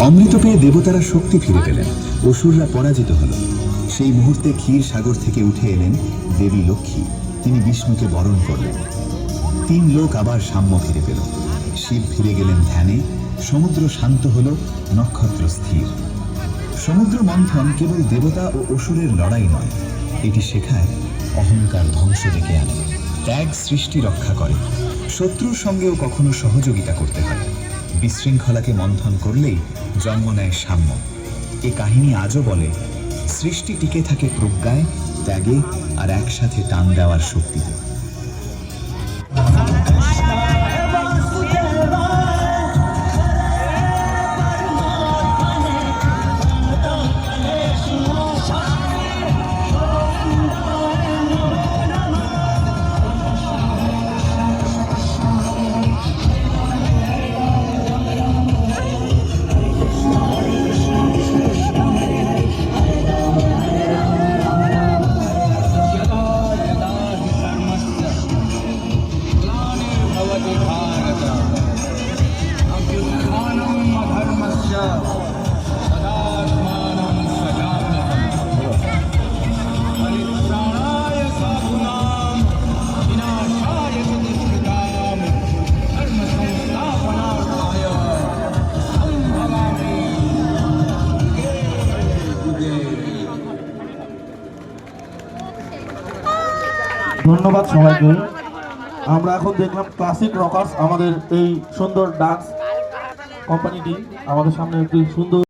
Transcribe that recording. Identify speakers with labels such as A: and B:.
A: অমৃত পেয়ে দেবতারা শক্তি ফিরে পেলেন, অসুররা পরাজিত হল। সেই মুহূর্তে ক্ষীর সাগর থেকে উঠে এলেন দেবী লক্ষ্মী। তিনি বিষ্ণুকে বরণ করলেন। 3 লোক আবার সাম্য ফিরে পেল। শিব ফিরে গেলেন ধ্যানে, সমুদ্র শান্ত হল, নক্ষত্র স্থির। সমুদ্র মন্থন কেবল দেবতা ও অসুরের লড়াই নয়, এটি শেখায় অহংকার ধ্বংস ডেকে আনে, ত্যাগ সৃষ্টি রক্ষা করে, শত্রুর সঙ্গেও কখনো সহযোগিতা করতে হয়। বিশৃঙ্খলাকে মন্থন করলেই জন্ম নেয় সাম্য। এ কাহিনী আজও বলে, সৃষ্টি টিকে থাকে প্রজ্ঞায়, ত্যাগে আর একসাথে টান দেওয়ার শক্তিতে।
B: ধন্যবাদ সবাইকে। আমরা এখন দেখলাম ক্লাসিক রকার্স, আমাদের এই সুন্দর ডান্স কোম্পানিটি আমাদের সামনে একটি সুন্দর